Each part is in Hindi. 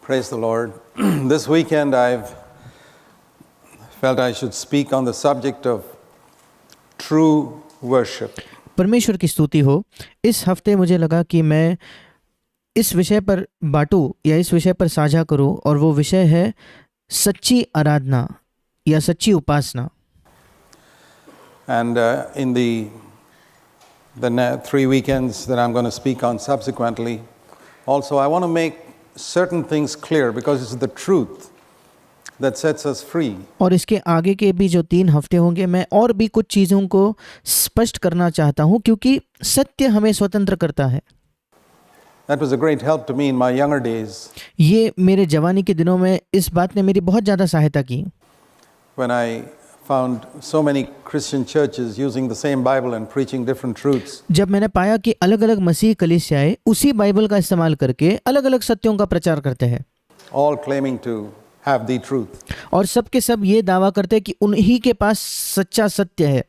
Praise the Lord. This weekend I've felt I should speak on the subject of true worship. परमेश्वर की स्तुति हो। इस हफ्ते मुझे लगा कि मैं इस विषय पर बांटूं या इस विषय पर साझा करूं, और वो विषय है सच्ची आराधना या सच्ची उपासना। And in the 3 weekends that I'm going to speak on subsequently, also I want to make certain things clear because it's the truth that sets us free. और इसके आगे के भी जो 3 हफ्ते होंगे, मैं और भी कुछ चीज़ों को स्पष्ट करना चाहता हूं, क्योंकि सत्य हमें स्वतंत्र करता है। That was a great help to me in my younger days ये मेरे जवानी के दिनों में इस बात ने मेरी बहुत ज़्यादा सहायता की, when I found so many Christian churches using the same Bible and preaching different truths. जब मैंने पाया कि अलग अलग मसीह कलीसियाएं उसी बाइबल का इस्तेमाल करके अलग अलग सत्यों का प्रचार करते हैं, All claiming to have the truth. और सब के सब ये दावा करते हैं कि उन्हीं के पास सच्चा सत्य है।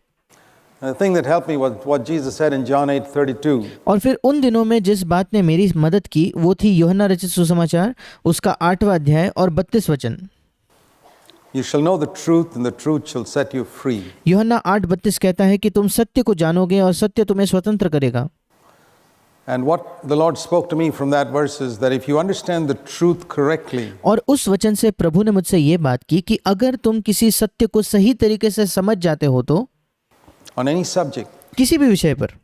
The thing that helped me was what Jesus said in John 8:32. और फिर उन दिनों में जिस बात ने मेरी मदद की वो थी यूहन्ना रचित सुसमाचार उसका 8वां अध्याय और 32 वचन। You shall know the truth and the truth shall set you free. यूहन्ना 8:32 कहता है कि तुम सत्य को जानोगे और सत्य तुम्हें स्वतंत्र करेगा। And what the Lord spoke to me from that verse is that if you understand the truth correctly, और उस वचन से प्रभु ने मुझसे ये बात की कि अगर तुम किसी सत्य को सही तरीके से समझ जाते हो तो on any subject, किसी भी विषय पर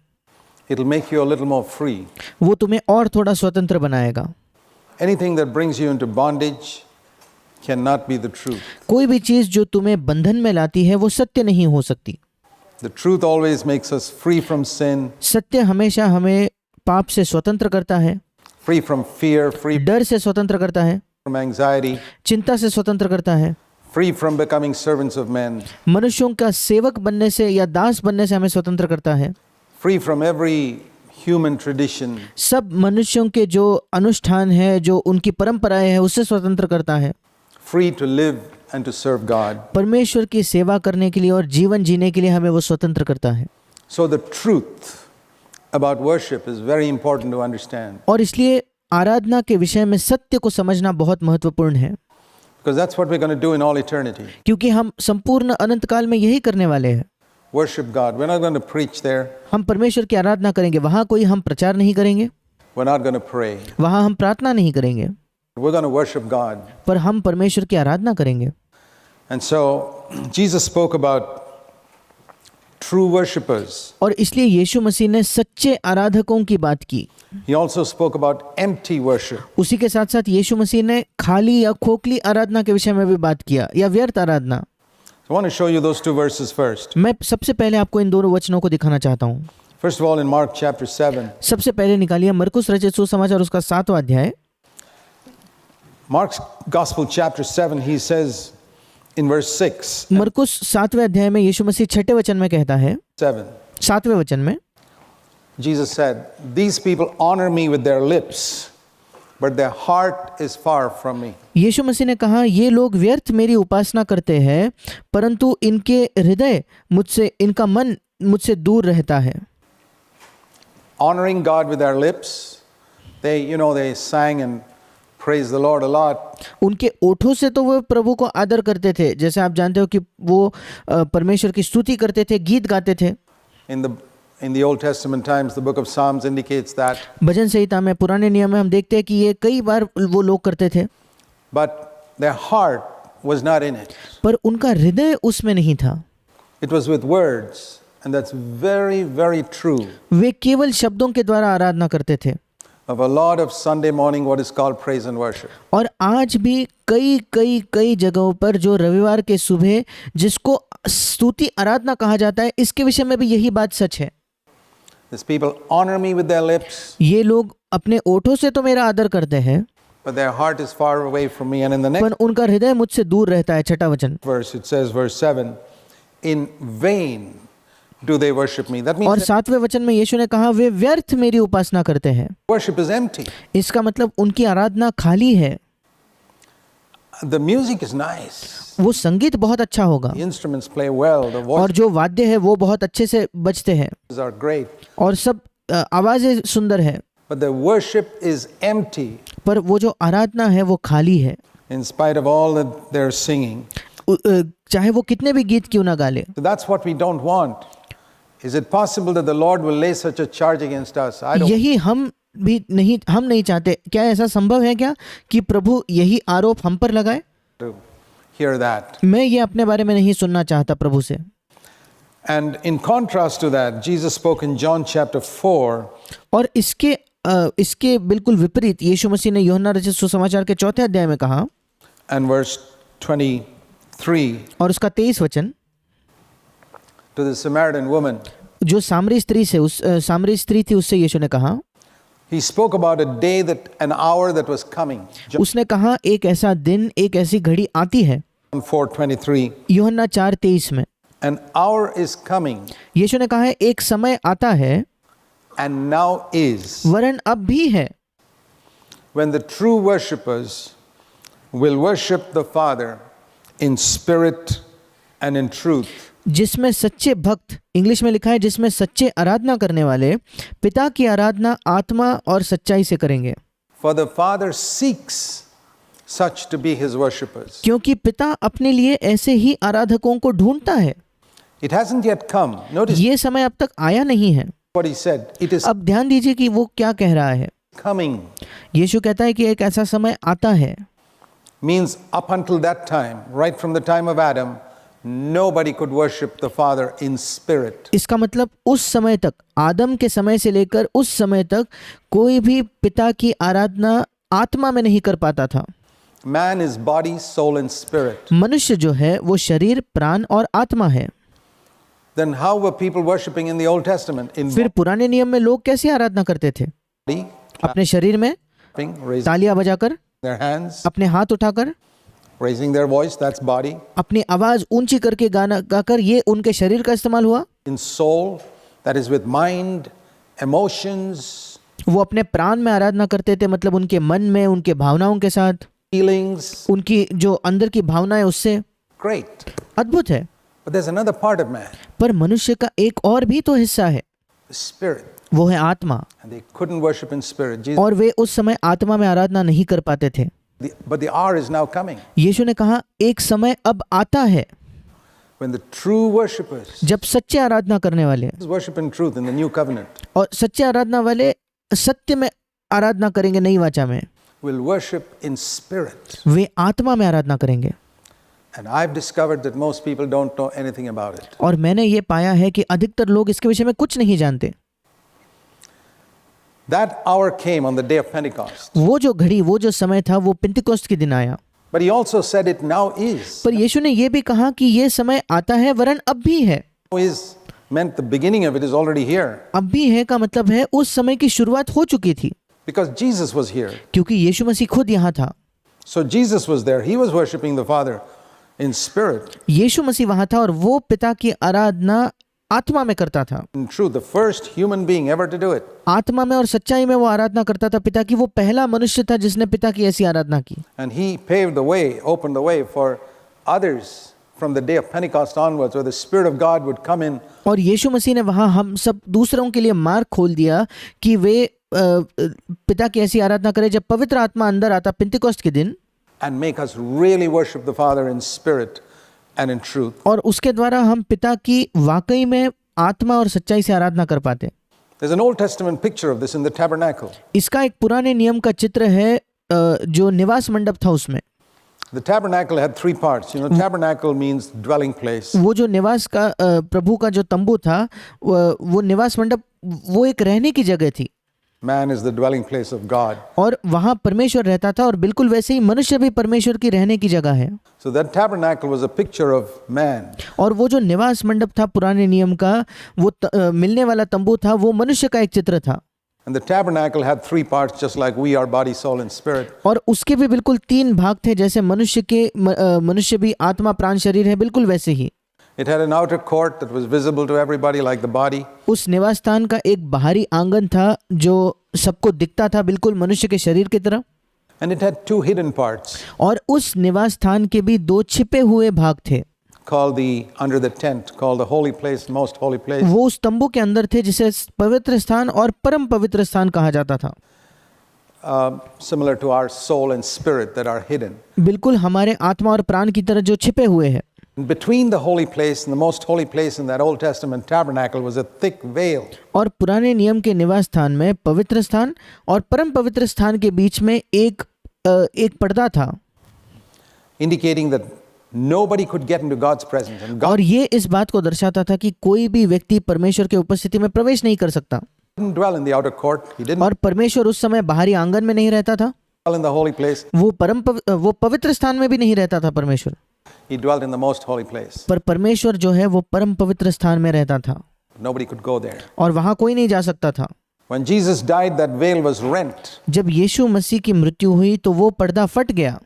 it'll make you a little more free. वो तुम्हें और थोड़ा स्वतंत्र बनाएगा। Anything that brings you into bondage cannot be the truth. कोई भी चीज जो तुम्हें बंधन में लाती है वो सत्य नहीं हो सकती। The truth always makes us free from sin, सत्य हमेशा हमें पाप से स्वतंत्र करता है, free from fear, free डर से स्वतंत्र करता है, from anxiety, चिंता से स्वतंत्र करता है, free from becoming servants of men, मनुष्यों का सेवक बनने से या दास बनने से हमें स्वतंत्र करता है, free from every human tradition, सब मनुष्यों के जो अनुष्ठान है, जो उनकी परंपराएं हैं, उससे स्वतंत्र करता है, free to live and to serve God. परमेश्वर की सेवा करने के लिए और जीवन जीने के लिए हमें वो स्वतंत्र करता है। So the truth about worship is very important to understand, और इसलिए आराधना के विषय में सत्य को समझना बहुत महत्वपूर्ण है, because that's what we're going to do in all eternity. क्योंकि हम संपूर्ण अनंत काल में यही करने वाले हैं। Worship God. We're not going to preach there. हम परमेश्वर की आराधना करेंगे, वहाँ कोई हम प्रचार नहीं करेंगे, We're not going to pray. वहाँ हम प्रार्थना नहीं करेंगे, We're going to worship God. पर हम परमेश्वर की आराधना करेंगे। And so Jesus spoke about true worshippers. और इसलिए यीशु मसीह ने सच्चे आराधकों की बात की। He also spoke about empty worship. उसी के साथ साथ यीशु मसीह ने खाली या खोखली आराधना के विषय में भी बात किया, या व्यर्थ आराधना। So I want to show you those two verses first. मैं सबसे पहले आपको इन दोनों वचनों को दिखाना चाहता हूँ। First of all, in Mark chapter 7. सबसे पहले निकालिए मरकुस रचित सुसमाचार उसका 7वां अध्याय। Mark's Gospel chapter 7, he says in verse 6. मरकुस 7वें अध्याय में यीशु मसीह 6ठे वचन में कहता है, 7वें वचन में Jesus said, "These people honor me with their lips, but their heart is far from me." यीशु मसीह ने कहा, ये लोग व्यर्थ मेरी उपासना करते हैं, परंतु इनके हृदय मुझसे, इनका मन मुझसे दूर रहता है। Honoring God with their lips, they sang and praised the Lord a lot. उनके ओठों से तो वो प्रभु को आदर करते थे, जैसे आप जानते हो कि वो परमेश्वर की स्तुति करते थे, गीत गाते थे। In the Old Testament times, the book of Psalms indicates that. भजन संहिता में, पुराने नियम में हम देखते हैं कि ये कई बार वो लोग करते थे, But their heart was not in it. पर उनका हृदय उसमें नहीं था। It was with words, and that's very, very true वे केवल शब्दों के द्वारा आराधना करते थे। of a lot of Sunday morning what is called praise and worship. और आज भी कई जगहों पर जो रविवार के सुबह जिसको स्तुति आराधना कहा जाता है, इसके विषय में भी यही बात सच है। These people honor me with their lips, ये लोग अपने ओठों से तो मेरा आदर करते हैं, but their heart is far away from me. And in the next पर उनका हृदय मुझसे दूर रहता है। 6ठा वचन, verse, it says, verse 7, "In vain do they worship me." That और means that 7वें वचन में यीशु ने कहा, वे व्यर्थ मेरी उपासना करते हैं। worship is empty. इसका मतलब उनकी आराधना खाली है। The music is nice. वो संगीत बहुत अच्छा होगा, The instruments play well. The और जो वाद्य है वो बहुत अच्छे से बजते हैं, voices are great. और सब आवाजें सुंदर है, but the worship is empty पर वो जो आराधना है वो खाली है, in spite of all that they're singing. चाहे वो कितने भी गीत क्यों ना गा ले। So that's what we don't want. Is it possible that the Lord will lay such a charge against us? I don't. यही हम नहीं चाहते। क्या ऐसा संभव है क्या कि प्रभु यही आरोप हम पर लगाए? To hear that. मैं ये अपने बारे में नहीं सुनना चाहता प्रभु से। And in contrast to that, Jesus spoke in John chapter 4, और इसके बिल्कुल विपरीत यीशु मसीह ने यूहन्ना रचित सुसमाचार के 4 अध्याय में कहा, and verse 23, और उसका 23 वचन, to the Samaritan woman. जो सामरी स्त्री थी उससे यीशु ने कहा, He spoke about a day an hour that was coming. John उसने कहा एक ऐसा दिन, एक ऐसी घड़ी आती है। 4:23. यूहन्ना 4:23 में An hour is coming, यीशु ने कहा है एक समय आता है, and now is, वरन अब भी है, when the true worshippers will worship the Father in spirit and in truth. जिसमें सच्चे भक्त, इंग्लिश में लिखा है जिसमें सच्चे आराधना करने वाले पिता की आराधना आत्मा और सच्चाई से करेंगे। For the Father seeks such to be his worshippers. क्योंकि पिता अपने लिए ऐसे ही आराधकों को ढूंढता है। It hasn't yet come. Notice ये समय अब तक आया नहीं है। what he said. It is अब ध्यान दीजिए कि वो क्या कह रहा है। coming. यीशु कहता है कि एक ऐसा समय आता है। Means up until that time, right from the time of Adam, nobody could worship the Father in spirit. इसका मतलब उस समय तक, आदम के समय से लेकर उस समय तक कोई भी पिता की आराधना आत्मा में नहीं कर पाता था। Man is body, soul and spirit. मनुष्य जो है वो शरीर, प्राण और आत्मा है। Then how were people worshiping in the Old Testament? In फिर पुराने नियम में लोग कैसे आराधना करते थे? body, अपने शरीर में clapping, raising तालियां बजाकर, their hands, अपने हाथ उठाकर, raising their voice, that's body. अपनी आवाज ऊंची करके गाना गाकर, ये उनके शरीर का इस्तेमाल हुआ। In soul, that is with mind, emotions, वो अपने प्राण में आराधना करते थे, मतलब उनके मन में, उनके भावनाओं के साथ, feelings. उनकी जो अंदर की भावना है उससे। Great. अद्भुत है। But there's another part of man, पर मनुष्य का एक और भी तो हिस्सा है, the spirit. वो है आत्मा। And they couldn't worship in spirit. Jesus, और वे उस समय आत्मा में आराधना नहीं कर पाते थे। but the hour is now coming यीशु ने कहा एक समय अब आता है when the true worshippers जब सच्चे आराधना करने वाले, worship in truth in the new covenant और सच्चे आराधना वाले सत्य में आराधना करेंगे, नई वाचा में, will worship in spirit. वे आत्मा में आराधना करेंगे। And I've discovered that most people don't know anything about it. और मैंने ये पाया है कि अधिकतर लोग इसके विषय में कुछ नहीं जानते। That hour came on the day of Pentecost. वो जो घड़ी, वो जो समय था, वो पिंतेकोस्त के दिन आया। But he also said it now is. पर यीशु ने ये भी कहा कि ये समय आता है, वरन अब भी है। Now is meant the beginning of it is already here. अब भी है का मतलब है उस समय की शुरुआत हो चुकी थी, Because Jesus was here. क्योंकि यीशु मसीह खुद यहाँ था। So Jesus was there. He was worshiping the Father in spirit. यीशु मसीह वहाँ था और वो पिता की आराधना आत्मा में करता था। In truth, the first human being ever to do it. आत्मा में और सच्चाई में वो आराधना करता था पिता की। वो पहला मनुष्य था जिसने पिता की ऐसी आराधना की। And he paved the way, opened the way for others from the day of Pentecost onwards, where the Spirit of God would come in. और यीशु मसीह ने वहाँ हम सब दूसरों के लिए मार्ग खोल दिया कि वे पिता की ऐसी आराधना करें जब पवित्र आत्मा अंदर आता पिंतेकोस्त के दिन, And make us really worship the Father in spirit and in truth. और उसके द्वारा हम पिता की वाकई में आत्मा और सच्चाई से आराधना कर पाते। There's an Old Testament picture of this in the tabernacle. इसका एक पुराने नियम का चित्र है जो निवास मंडप था उसमें। The tabernacle had three parts. You know, tabernacle means dwelling place. वो जो निवास का प्रभु का जो तंबू था, वो निवास मंडप, वो एक रहने की जगह थी। Man is the dwelling place of God. और वहाँ परमेश्वर रहता था, और बिल्कुल वैसे ही मनुष्य भी परमेश्वर की रहने की जगह है। So that tabernacle was a picture of man. और वो जो निवास मंडप था पुराने नियम का, वो मिलने वाला तंबू था, वो मनुष्य का एक चित्र था। And the tabernacle had three parts, just like we are body, soul and spirit. और उसके भी बिल्कुल 3 भाग थे, जैसे मनुष्य भी आत्मा, प्राण, शरीर है, बिल्कुल वैसे ही। It had an outer court that was visible to everybody like the body. उस निवास स्थान का एक बाहरी आंगन था जो सबको दिखता था, बिल्कुल मनुष्य के शरीर की तरह। And it had two hidden parts और उस निवास स्थान के भी 2 छिपे हुए भाग थे, called under the tent, called the holy place, most holy place. वो उस तंबू के अंदर थे जिसे पवित्र स्थान और परम पवित्र स्थान कहा जाता था। Similar to our soul and spirit that are hidden. बिल्कुल हमारे आत्मा और प्राण की तरह जो छिपे हुए हैं। Between the holy place and the most holy place in that Old Testament tabernacle was a thick veil. और पुराने नियम के निवास स्थान में पवित्र स्थान और परम पवित्र स्थान के बीच में एक पर्दा था, indicating that nobody could get into God's presence. And God और ये इस बात को दर्शाता था कि कोई भी व्यक्ति परमेश्वर के उपस्थिति में प्रवेश नहीं कर सकता। didn't dwell in the outer court. He didn't और परमेश्वर उस समय बाहरी आंगन में नहीं रहता था, dwell in the holy place. वो पवित्र स्थान में भी नहीं रहता था परमेश्वर, He dwelt in the most holy place. पर परमेश्वर जो है वो परम पवित्र स्थान में रहता था Nobody could go there. और वहां कोई नहीं जा सकता था। When Jesus died, that veil was rent. जब यीशु मसीह की मृत्यु हुई तो वो पर्दा फट गया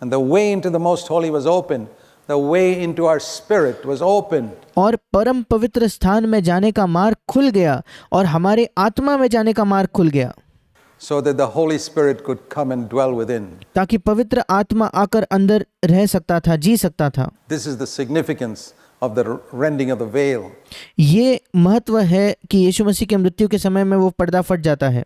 And the way into the most holy was open. The way into our spirit was open. और परम पवित्र स्थान में जाने का मार्ग खुल गया और हमारे आत्मा में जाने का मार्ग खुल गया, So that the Holy Spirit could come and dwell within. ताकि पवित्र आत्मा आकर अंदर रह सकता था, जी सकता था। This is the significance of the rending of the veil. ये महत्व है कि यीशु मसीह की मृत्यु के समय में वो पर्दा फट जाता है,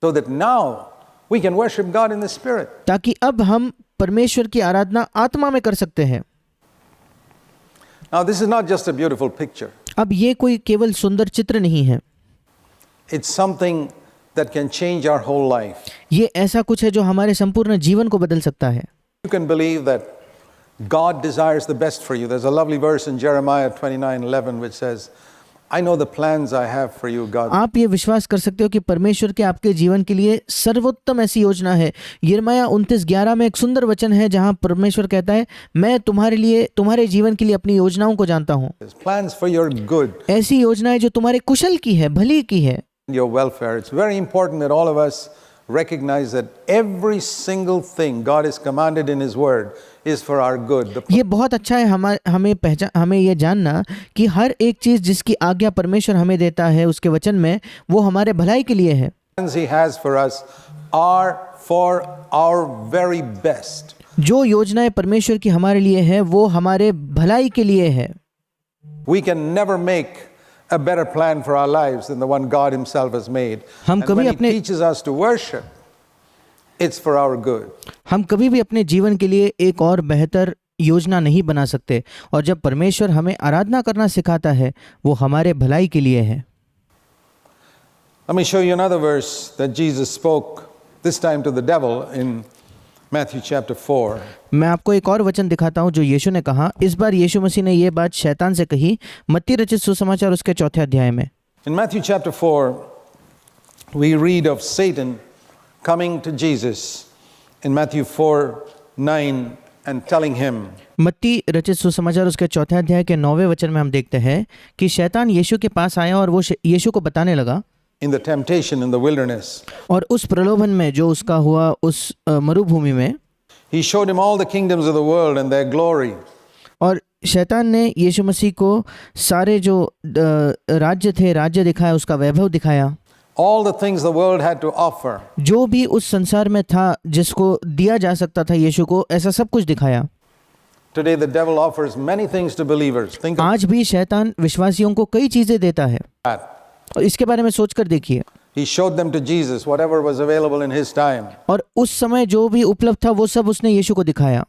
So that now we can worship God in the Spirit. ताकि अब हम परमेश्वर की आराधना आत्मा में कर सकते हैं। Now this is not just a beautiful picture. अब ये कोई केवल सुंदर चित्र नहीं है, It's something that can change our whole life. ये ऐसा कुछ है जो हमारे संपूर्ण जीवन को बदल सकता है। You can believe that God desires the best for you. There's a lovely verse in Jeremiah 29:11 which says, I know the plans I have for you, God. आप ये विश्वास कर सकते हो कि परमेश्वर के आपके जीवन के लिए सर्वोत्तम ऐसी योजना है। यिर्मयाह 29:11 में एक सुंदर वचन है जहां परमेश्वर कहता है, मैं तुम्हारे लिए, तुम्हारे जीवन के लिए अपनी योजनाओं को जानता हूं। There's plans for your good, ऐसी योजनाएं जो तुम्हारे कुशल की है, भली की है, your welfare. It's very important that all of us recognize that every single thing God has commanded in His Word is for our good. ये बहुत अच्छा है हमें ये जानना कि हर एक चीज जिसकी आज्ञा परमेश्वर हमें देता है उसके वचन में, वो हमारे भलाई के लिए है। The plans He has for us are for our very best. जो योजनाएं परमेश्वर की हमारे लिए है वो हमारे भलाई के लिए है। We can never make a better plan for our lives than the one God Himself has made. हम And कभी when He अपने teaches us to worship, it's for our good. हम कभी भी अपने जीवन के लिए एक और बेहतर योजना नहीं बना सकते, और जब परमेश्वर हमें आराधना करना सिखाता है वो हमारे भलाई के लिए है। Let me show you another verse that Jesus spoke, this time to the devil, in Matthew chapter 4. मैं आपको एक और वचन दिखाता हूं जो यीशु ने कहा। इस बार यीशु मसीह ने ये बात शैतान से कही, मत्ती रचित सुसमाचार उसके 4 अध्याय में। In Matthew chapter 4, we read of Satan coming to Jesus in Matthew 4:9 and telling him, मत्ती रचित सुसमाचार उसके 4 अध्याय के 9वें वचन में हम देखते हैं कि शैतान यीशु के पास आया और वो यीशु को बताने लगा, in the temptation in the wilderness, और उस प्रलोभन में जो उसका हुआ उस मरुभूमि में, he showed him all the kingdoms of the world and their glory. और शैतान ने यीशु मसीह को सारे जो राज्य थे, राज्य दिखाया, उसका वैभव दिखाया, All the things the world had to offer. जो भी उस संसार में था जिसको दिया जा सकता था यीशु को, ऐसा सब कुछ दिखाया। Today the devil offers many things to believers. Think of आज भी शैतान विश्वासियों को कई चीजें देता है, that. और इसके बारे में सोचकर देखिए। He showed them to Jesus, whatever was available in his time. और उस समय जो भी उपलब्ध था वो सब उसने यीशु को दिखाया।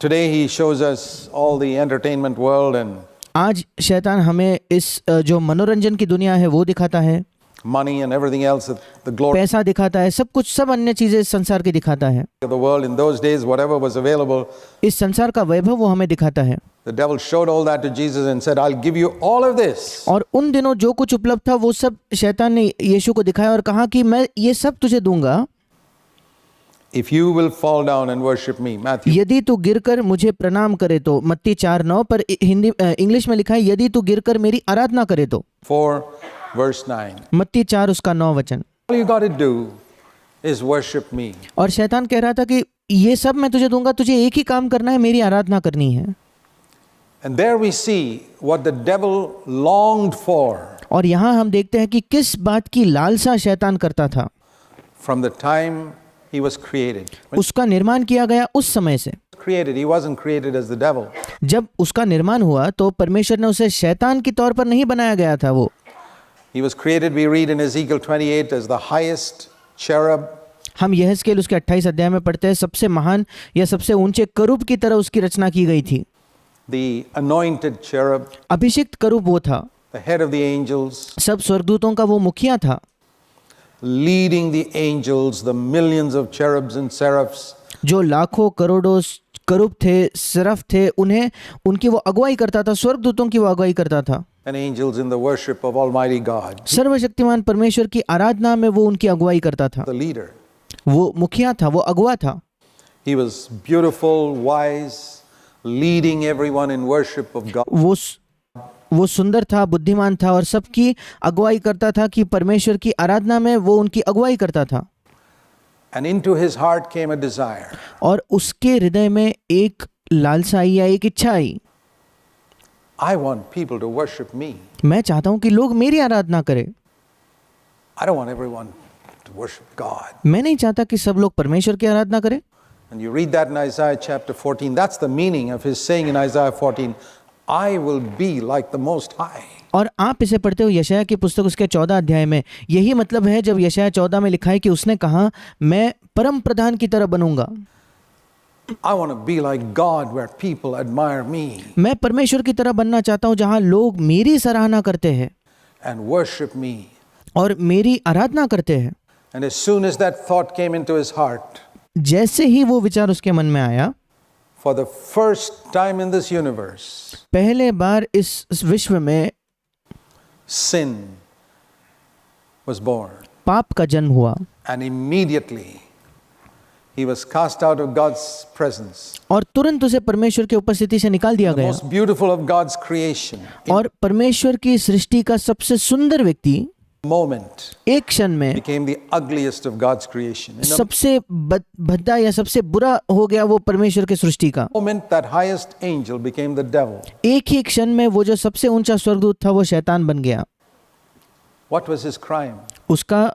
Today he shows us all the entertainment world and आज शैतान हमें इस जो मनोरंजन की दुनिया है वो दिखाता है, money and everything else, the glory पैसा दिखाता है, सब कुछ, सब अन्य चीजें इस संसार की दिखाता है। of the world. In those days, whatever was available, इस संसार का वैभव वो हमें दिखाता है। the devil showed all that to Jesus and said, I'll give you all of this. और उन दिनों जो कुछ उपलब्ध था वो सब शैतान ने यीशु को दिखाया और कहा कि मैं ये सब तुझे दूंगा If you will fall down and worship me. Matthew यदि तू गिरकर मुझे प्रणाम करे तो। मत्ती 4:9, पर हिंदी इंग्लिश में लिखा है यदि तू गिरकर मेरी आराधना करे तो। 4 verse 9. मत्ती 4 उसका 9 वचन। All you got to do is worship me. और शैतान कह रहा था कि ये सब मैं तुझे दूंगा, तुझे एक ही काम करना है, मेरी आराधना करनी है। And there we see what the devil longed for और यहाँ हम देखते हैं कि किस बात की लालसा शैतान करता था। from the time he was created. When उसका निर्माण किया गया उस समय से। he was created, he wasn't created as the devil. जब उसका निर्माण हुआ तो परमेश्वर ने उसे शैतान के तौर पर नहीं बनाया गया था। वो He was created, we read in Ezekiel 28, as the highest cherub. हम यहेजकेल उसके 28 अध्याय में पढ़ते हैं, सबसे महान या सबसे ऊंचे करूब की तरह उसकी रचना की गई थी। The anointed cherub, अभिषिक्त करूब वो था, the head of the angels, सब स्वर्गदूतों का वो मुखिया था, leading the angels, the millions of cherubs and seraphs, जो लाखों करोड़ों करूब थे, सरफ थे, उन्हें उनकी वो अगुवाई करता था, स्वर्गदूतों की वो अगुवाई करता था। and angels in the worship of Almighty God, सर्वशक्तिमान परमेश्वर की आराधना में वो उनकी अगुवाई करता था। the leader. वो मुखिया था, वो अगुवा था। He was beautiful, wise, leading everyone in worship of God. वो सुंदर था, बुद्धिमान था और सबकी अगुवाई करता था कि परमेश्वर की आराधना में वो उनकी अगुवाई करता था। And into his heart came a desire. और उसके हृदय में एक लालसा आई या एक इच्छा आई, I want people to worship me. मैं चाहता हूं कि लोग मेरी आराधना करें। I don't want everyone to worship God. मैं नहीं चाहता कि सब लोग परमेश्वर की आराधना करें। And you read that in Isaiah chapter 14. That's the meaning of his saying in Isaiah 14, I will be like the Most High. और आप इसे पढ़ते हो यशायाह की पुस्तक उसके 14 अध्याय में, यही मतलब है जब यशायाह 14 में लिखा है कि उसने कहा, मैं परम प्रधान की तरह बनूंगा। I want to be like God where people admire me मैं परमेश्वर की तरह बनना चाहता हूं जहां लोग मेरी सराहना करते हैं and worship me. और मेरी आराधना करते हैं। And as soon as that thought came into his heart, जैसे ही वो विचार उसके मन में आया, for the first time in this universe, पहले बार इस विश्व में sin was born. पाप का जन्म हुआ And immediately he was cast out of God's presence. और तुरंत उसे परमेश्वर की उपस्थिति से निकाल दिया The गया। most beautiful of God's creation. In और परमेश्वर की सृष्टि का सबसे सुंदर व्यक्ति a moment एक क्षण में became the ugliest of God's creation. In a सबसे भद्दा या सबसे बुरा हो गया वो परमेश्वर के सृष्टि का। moment that highest angel became the devil. एक ही क्षण में वो जो सबसे ऊंचा स्वर्गदूत था वो शैतान बन गया। What was his crime? उसका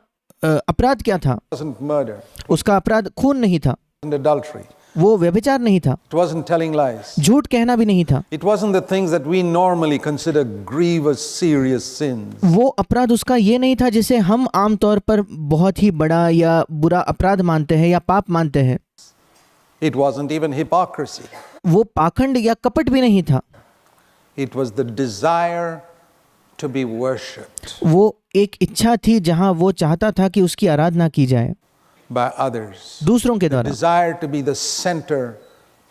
अपराध क्या था? It wasn't murder. उसका अपराध खून नहीं था, It wasn't adultery. वो व्यभिचार नहीं था, It wasn't telling lies. झूठ कहना भी नहीं था। It wasn't the things that we normally consider grievous, serious sins. वो अपराध उसका ये नहीं था जिसे हम आमतौर पर बहुत ही बड़ा या बुरा अपराध मानते हैं या पाप मानते हैं। It wasn't even hypocrisy. वो पाखंड या कपट भी नहीं था। It was the desire to be worshipped वो एक इच्छा थी जहां वो चाहता था कि उसकी आराधना की जाए by others. दूसरों के द्वारा। Desire to be the center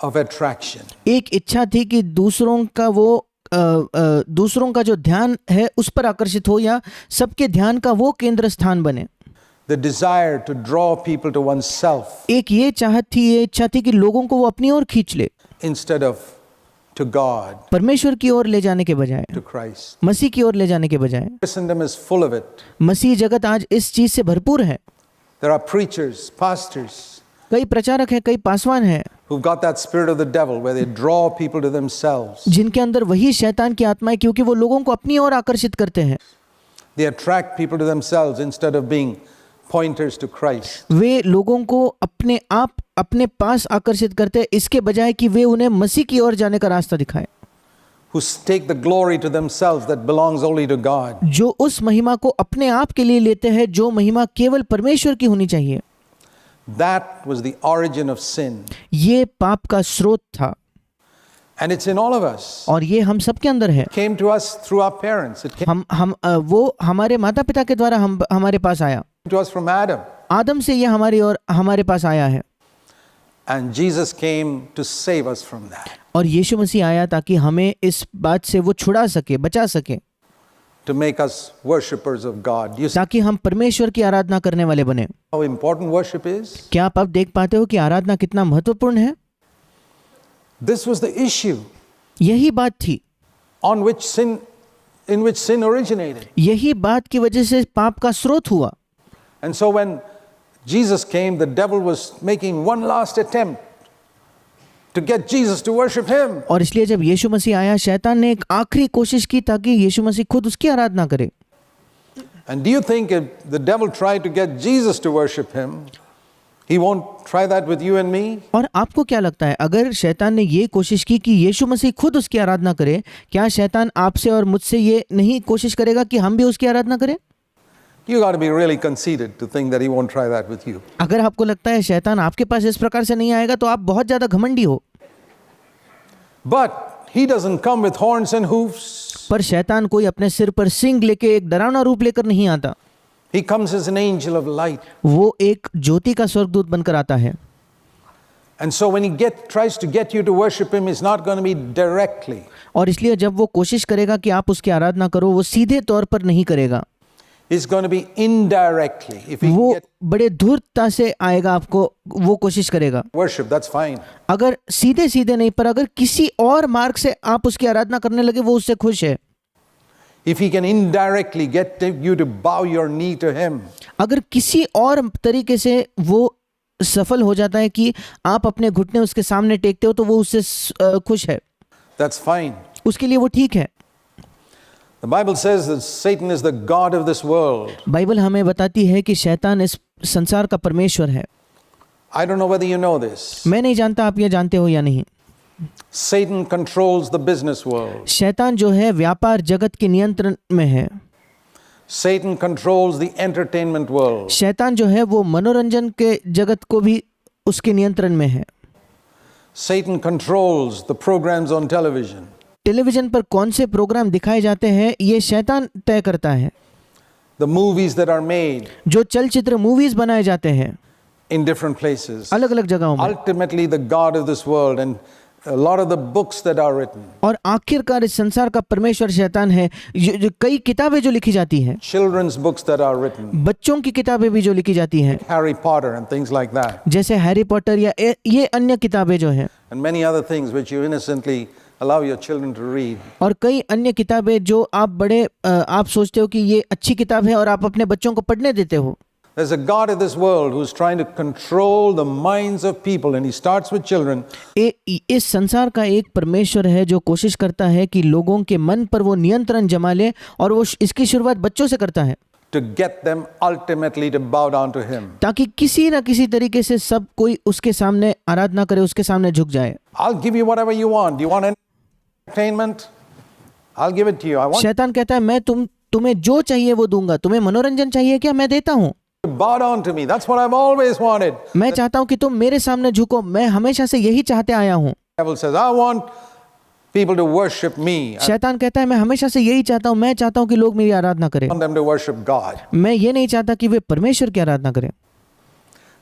of attraction. एक इच्छा थी कि दूसरों का जो ध्यान है उस पर आकर्षित हो या सबके ध्यान का वो केंद्र स्थान बने। The desire to draw people to oneself एक ये इच्छा थी कि लोगों को वो अपनी ओर खींच ले, instead of to God, परमेश्वर की ओर ले जाने के बजाय, to Christ. मसीह की ओर ले जाने के बजाय। Christendom is full of it. मसीह जगत आज इस चीज से भरपूर है। There are preachers, pastors कई प्रचारक हैं, कई पासवान हैं who've got that spirit of the devil where they draw people to themselves. जिनके अंदर वही शैतान की आत्मा है, क्योंकि वो लोगों को अपनी ओर आकर्षित करते हैं। They attract people to themselves instead of being pointers to Christ. वे लोगों को अपने आप अपने पास आकर्षित करते हैं, इसके बजाय कि वे उन्हें मसीह की ओर जाने का रास्ता दिखाएं। Who take the glory to themselves that belongs only to God. जो उस महिमा को अपने आप के लिए लेते हैं जो महिमा केवल परमेश्वर की होनी चाहिए। That was the origin of sin. ये पाप का स्रोत था And it's in all of us. और ये हम सबके अंदर है। It came to us through our parents. It came वो हमारे माता पिता के द्वारा हमारे पास आया। to us from Adam. आदम से ये हमारे पास आया है And Jesus came to save us from that. और यीशु मसीह आया ताकि हमें इस बात से वो छुड़ा सके, बचा सके, To make us worshippers of God. You see ताकि हम परमेश्वर की आराधना करने वाले बने। how important worship is? क्या आप अब देख पाते हो कि आराधना कितना महत्वपूर्ण है? This was the issue यही बात थी, in which sin originated. यही बात की वजह से पाप का स्रोत हुआ। And so when Jesus came, the devil was making one last attempt to get Jesus to worship him. और इसलिए जब यीशु मसीह आया, शैतान ने एक आखिरी कोशिश की ताकि यीशु मसीह खुद उसकी आराधना करे। And do you think if the devil tried to get Jesus to worship him, He won't try that with you and me. और आपको क्या लगता है, अगर शैतान ने ये कोशिश की कि यीशु मसीह खुद उसकी आराधना करे, क्या शैतान आपसे और मुझसे ये नहीं कोशिश करेगा कि हम भी उसकी आराधना करें? You got to be really conceited to think that he won't try that with you. अगर आपको लगता है शैतान आपके पास इस प्रकार से नहीं आएगा तो आप बहुत ज़्यादा घमंडी हो। But he doesn't come with horns and hoofs. पर शैतान कोई अपने सिर पर सींग लेके एक डरावना रूप लेकर नहीं आता। He comes as an angel of light. वो एक ज्योति का स्वर्गदूत बनकर आता है। And so when he tries to get you to worship him, it's not going to be directly. और इसलिए जब वो कोशिश करेगा कि आप उसकी आराधना करो, वो सीधे तौर पर नहीं करेगा, It's going to be indirectly. If he वो get बड़े धूर्तता से आएगा, आपको वो कोशिश करेगा। worship, that's fine. अगर सीधे सीधे नहीं, पर अगर किसी और मार्ग से आप उसकी आराधना करने लगे, वो उससे खुश है। If he can indirectly get you to bow your knee to him, अगर किसी और तरीके से वो सफल हो जाता है कि आप अपने घुटने उसके सामने टेकते हो, तो वो उससे खुश है, that's fine. उसके लिए वो ठीक है। The Bible says that Satan is the god of this world. Bible हमें बताती है कि शैतान इस संसार का परमेश्वर है। I don't know whether you know this. मैं नहीं जानता आप ये जानते हो या नहीं। Satan controls the business world. शैतान जो है व्यापार जगत के नियंत्रण में है। Satan controls the entertainment world. शैतान जो है वो मनोरंजन के जगत को भी उसके नियंत्रण में है। Satan controls the programs on television. Television पर कौन से प्रोग्राम दिखाए जाते हैं, ये शैतान तय करता है। The movies that are made जो चलचित्र मूवीज बनाए जाते हैं in different places. अलग अलग जगहों में, Ultimately the god of this world, and a lot of the books that are written. और आखिरकार इस संसार का परमेश्वर शैतान है। जो कई किताबें जो लिखी जाती हैं, Children's books that are written. बच्चों की किताबें भी जो लिखी जाती हैं, Harry Potter and things like that. जैसे हैरी पॉटर या ये अन्य किताबें जो हैं, And many other things which you innocently allow your children to read. और कई अन्य किताबें जो आप सोचते हो कि ये अच्छी किताब है और आप अपने बच्चों को पढ़ने देते हो। There's a God of this world who's trying to control the minds of people, and he starts with children. इस संसार का एक परमेश्वर है जो कोशिश करता है कि लोगों के मन पर वो नियंत्रण जमा ले, और वो इसकी शुरुआत बच्चों से करता है, To get them ultimately to bow down to him. ताकि किसी ना किसी तरीके से सब कोई उसके सामने आराधना करे, उसके सामने झुक जाए। I'll give you whatever you want. Do you want entertainment? I'll give it to you. I want शैतान कहता है मैं तुम्हें जो चाहिए वो दूंगा। तुम्हें मनोरंजन चाहिए क्या? मैं देता हूँ। you to bow down to me. That's what I've always wanted. मैं चाहता हूँ कि तुम मेरे सामने झुको। मैं हमेशा से यही चाहते आया हूँ। The devil says, I want people to worship me. I शैतान कहता है मैं हमेशा से यही चाहता हूँ। मैं चाहता हूँ कि लोग मेरी आराधना करें। want them to worship God. मैं ये नहीं चाहता कि वे परमेश्वर की आराधना करें।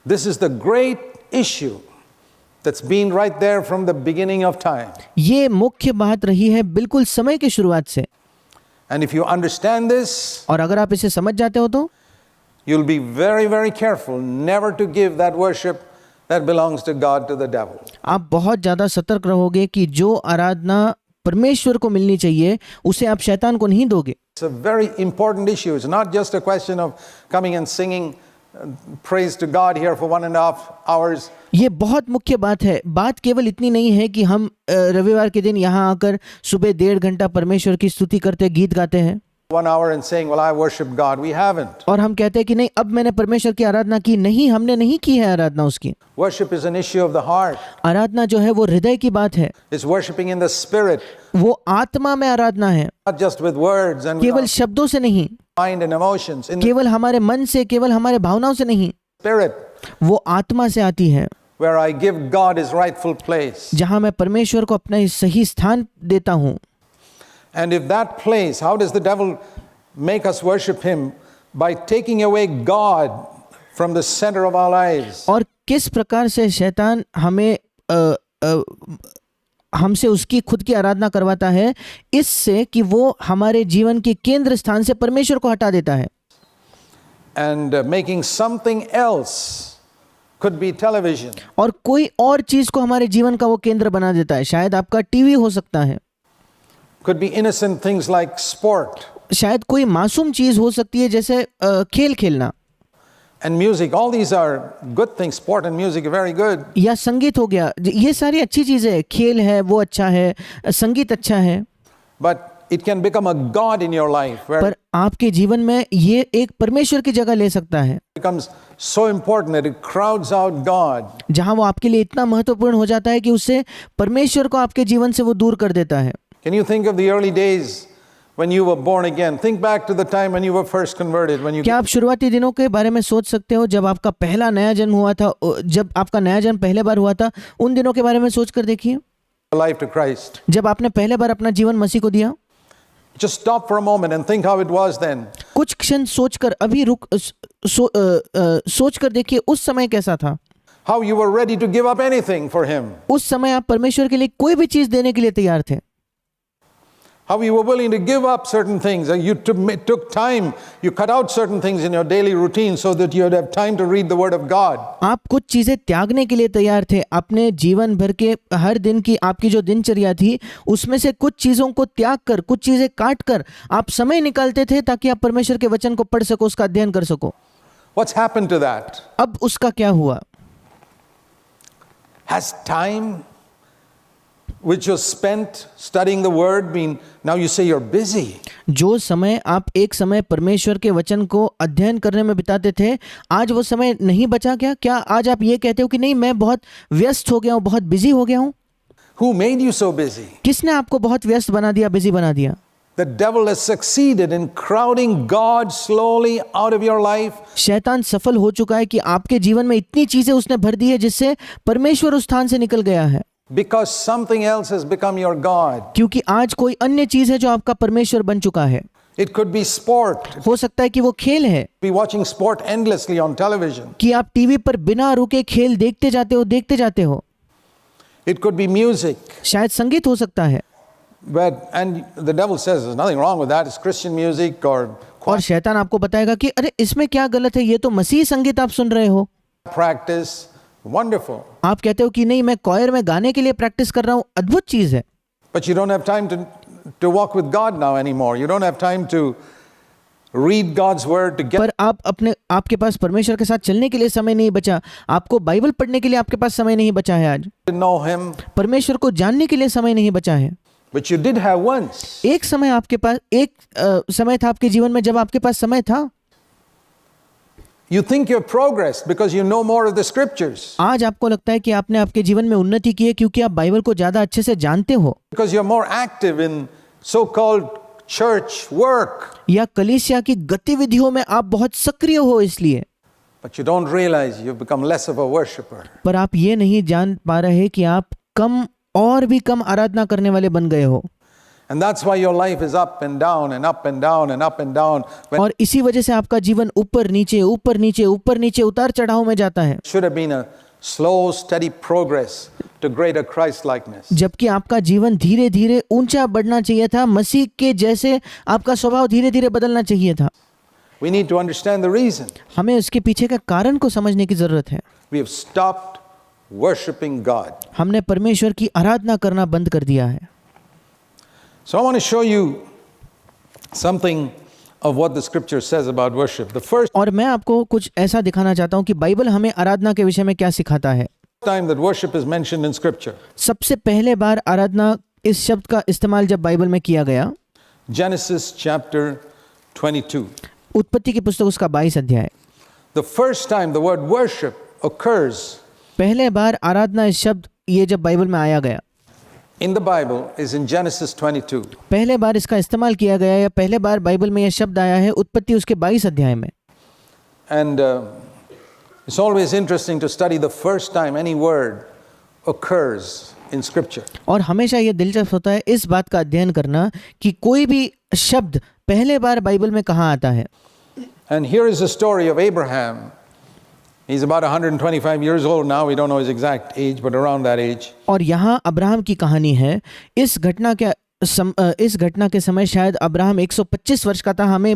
This is the great issue that's been right there from the beginning of time. ये मुख्य बात रही है बिल्कुल समय की शुरुआत से। And if you understand this, और अगर आप इसे समझ जाते हो तो you'll be very, very careful never to give that worship that belongs to God to the devil. आप बहुत ज़्यादा सतर्क रहोगे कि जो आराधना परमेश्वर को मिलनी चाहिए उसे आप शैतान को नहीं दोगे। It's a very important issue. It's not just a question of coming and singing praise to God here for 1.5 hours. ये बहुत मुख्य बात है। बात केवल इतनी नहीं है कि हम रविवार के दिन यहाँ आकर सुबह 1.5 घंटा परमेश्वर की स्तुति करते, गीत गाते हैं 1 hour and saying, well, I worship God. We haven't. और हम कहते हैं कि नहीं, अब मैंने परमेश्वर की आराधना की। नहीं, हमने नहीं की है आराधना उसकी। Worship is an issue of the heart. आराधना जो है वो हृदय की बात है। It's worshiping in the spirit, वो आत्मा में आराधना है, not just with words and with केवल our शब्दों से नहीं, mind and emotions. In the केवल हमारे मन से, केवल हमारे भावनाओं से नहीं, spirit, वो आत्मा से आती है, where I give God his rightful place. जहाँ मैं परमेश्वर को अपना सही स्थान देता हूँ। And if that place, how does the devil make us worship him? By taking away God from the center of our lives. और किस प्रकार से शैतान हमें हमसे उसकी खुद की आराधना करवाता है, इससे कि वो हमारे जीवन के केंद्र स्थान से परमेश्वर को हटा देता है। And making something else, could be television, और कोई और चीज को हमारे जीवन का वो केंद्र बना देता है। शायद आपका टीवी हो सकता है, could be innocent things like sport शायद कोई मासूम चीज हो सकती है जैसे खेल खेलना, and music. All these are good things. Sport and music are very good. या संगीत हो गया। ये सारी अच्छी चीजें हैं। खेल है वो अच्छा है, संगीत अच्छा है, But it can become a god in your life where पर आपके जीवन में ये एक परमेश्वर की जगह ले सकता है, becomes so important that it crowds out God. जहां वो आपके लिए इतना महत्वपूर्ण हो जाता है कि उससे परमेश्वर को आपके जीवन से वो दूर कर देता है। Can you think of the early days when you were born again? Think back to the time when you were first converted, when you क्या आप शुरुआती दिनों के बारे में सोच सकते हो, जब आपका पहला नया जन्म हुआ था, जब आपका नया जन्म पहले बार हुआ था, उन दिनों के बारे में सोच कर देखिए, gave your life to Christ. जब आपने पहले बार अपना जीवन मसीह को दिया। Just stop for a moment and think how it was then. कुछ क्षण सोचकर अभी सोच कर देखिए उस समय कैसा था। How you were ready to give up anything for Him. उस समय आप परमेश्वर के लिए कोई भी चीज देने के लिए तैयार थे। How you were willing to give up certain things. You took time, you cut out certain things in your daily routine so that you would have time to read the Word of God. आप कुछ चीजें त्यागने के लिए तैयार थे, अपने जीवन भर के हर दिन की आपकी जो दिनचर्या थी उसमें से कुछ चीजों को त्याग कर, कुछ चीजें काट कर आप समय निकालते थे ताकि आप परमेश्वर के वचन को पढ़ सको, उसका अध्ययन कर सको। What's happened to that? अब उसका क्या हुआ? Has time which was spent studying the Word been, now you say you're busy. जो समय आप एक समय परमेश्वर के वचन को अध्ययन करने में बिताते थे, आज वो समय नहीं बचा क्या? क्या आज आप ये कहते हो कि नहीं, मैं बहुत व्यस्त हो गया हूँ, बहुत बिजी हो गया हूँ? Who made you so busy? किसने आपको बहुत व्यस्त बना दिया, बिजी बना दिया? The devil has succeeded in crowding God slowly out of your life. शैतान सफल हो चुका है कि आपके जीवन में इतनी चीजें उसने भर दी है जिससे परमेश्वर उस स्थान से निकल गया है, Because something else has become your God. क्योंकि आज कोई अन्य चीज है जो आपका परमेश्वर बन चुका है। It could be sport. हो सकता है कि वो खेल है, Be watching sport endlessly on television. कि आप टीवी पर बिना रुके खेल देखते जाते हो। It could be music. शायद संगीत हो सकता है, And the devil says there's nothing wrong with that. It's Christian music or और शैतान आपको बताएगा कि अरे इसमें क्या गलत है, ये तो मसीही संगीत आप सुन रहे हो। practice. Wonderful. आप कहते हो कि नहीं, मैं कॉयर में गाने के लिए प्रैक्टिस कर रहा हूँ, अद्भुत चीज है। But you don't have time to walk with God now anymore. You don't have time to read God's word to get. पर आपके पास परमेश्वर के साथ चलने के लिए समय नहीं बचा, आपको बाइबल पढ़ने के लिए आपके पास समय नहीं बचा है, आज To know Him, परमेश्वर को जानने के लिए समय नहीं बचा है। which you did have once. एक समय आपके पास समय था आपके जीवन में जब आपके पास समय था। You think you've progressed because you know more of the scriptures. आज आपको लगता है कि आपने आपके जीवन में उन्नति की है क्योंकि आप बाइबल को ज्यादा अच्छे से जानते हो, Because you're more active in so-called church work. या कलीसिया की गतिविधियों में आप बहुत सक्रिय हो इसलिए। But you don't realize you've become less of a worshiper. पर आप ये नहीं जान पा रहे कि आप कम और भी कम आराधना करने वाले बन गए हो। And that's why your life is up and down and up and down and up and down. When और इसी वजह से आपका जीवन ऊपर नीचे ऊपर नीचे ऊपर नीचे उतार चढ़ाव में जाता है, it should have been a slow, steady progress to greater Christ-likeness. जबकि आपका जीवन धीरे धीरे ऊंचा बढ़ना चाहिए था, मसीह के जैसे आपका स्वभाव धीरे धीरे बदलना चाहिए था। We need to understand the reason. हमें उसके पीछे का कारण को समझने की जरूरत है। We have stopped worshiping God. हमने परमेश्वर की आराधना करना बंद कर दिया है। So I want to show you something of what the scripture says about worship. The first और मैं आपको कुछ ऐसा दिखाना चाहता हूँ कि बाइबल हमें आराधना के विषय में क्या सिखाता है। time that worship is mentioned in scripture, सबसे पहले बार आराधना इस शब्द का इस्तेमाल जब बाइबल में किया गया, Genesis chapter 22. उत्पत्ति की पुस्तक उसका 22 अध्याय। The first time the word worship occurs पहले बार आराधना इस शब्द ये जब बाइबल में आया गया, in the Bible is in Genesis 22. पहले बार इसका इस्तेमाल किया गया या पहले बार बाइबल में यह शब्द आया है उत्पत्ति उसके 22 अध्याय में। And it's always interesting to study the first time any word occurs in scripture. और हमेशा ये दिलचस्प होता है इस बात का अध्ययन करना कि कोई भी शब्द पहले बार बाइबल में कहाँ आता है। And here is the story of Abraham. He's about 125 years old now. We don't know his exact age, but around that age. और यहाँ अब्राहम की कहानी है। इस घटना के समय शायद अब्राहम 125 वर्ष का था। हमें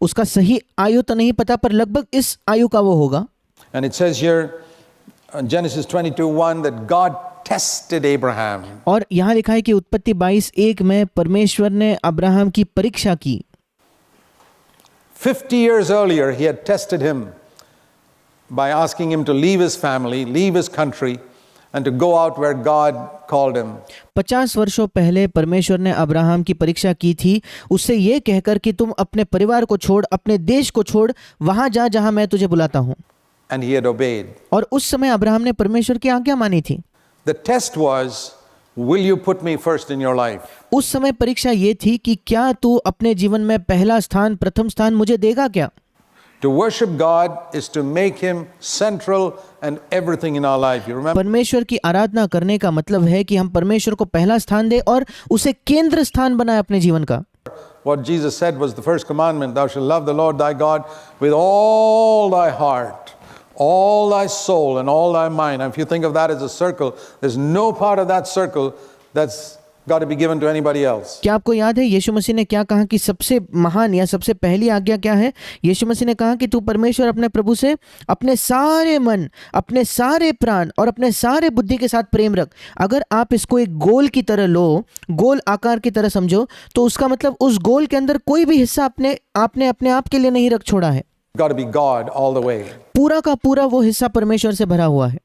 उसका सही आयु तो नहीं पता, पर लगभग इस आयु का वो होगा। And it says here Genesis 22:1 that God tested Abraham. और यहाँ लिखा है कि उत्पत्ति 22:1 में परमेश्वर ने अब्राहम की परीक्षा की। 50 years earlier he had tested him by asking him to leave his family, leave his country and to go out where God called him. 50 वर्षों पहले परमेश्वर ने अब्राहम की परीक्षा की थी, उससे ये कहकर कि तुम अपने परिवार को छोड़, अपने देश को छोड़, वहां जा जहां मैं तुझे बुलाता हूं। And he had obeyed. और उस समय अब्राहम ने परमेश्वर की आज्ञा मानी थी। The test was, will you put me first in your life? उस समय परीक्षा ये थी कि क्या तू अपने जीवन में पहला स्थान, प्रथम स्थान मुझे देगा क्या? To worship God is to make him central and everything in our life. You remember? परमेश्वर की आराधना करने का मतलब है कि हम परमेश्वर को पहला स्थान दें और उसे केंद्र स्थान बनाए अपने जीवन का। What Jesus said was the first commandment, thou shalt love the Lord thy God with all thy heart, all thy soul, and all thy mind. And if you think of that as a circle, there's no part of that circle that's got to be given to anybody else. क्या आपको याद है यीशु मसीह ने क्या कहा कि सबसे महान या सबसे पहली आज्ञा क्या है? यीशु मसीह ने कहा कि तू परमेश्वर अपने प्रभु से अपने सारे मन, अपने सारे प्राण और अपने सारे बुद्धि के साथ प्रेम रख। अगर आप इसको एक गोल की तरह लो, गोल आकार की तरह समझो, तो उसका मतलब उस गोल के अंदर कोई भी हिस्सा आपने अपने आप के लिए नहीं रख छोड़ा है। Got to be God all the way. पूरा का पूरा वो हिस्सा परमेश्वर से भरा हुआ है।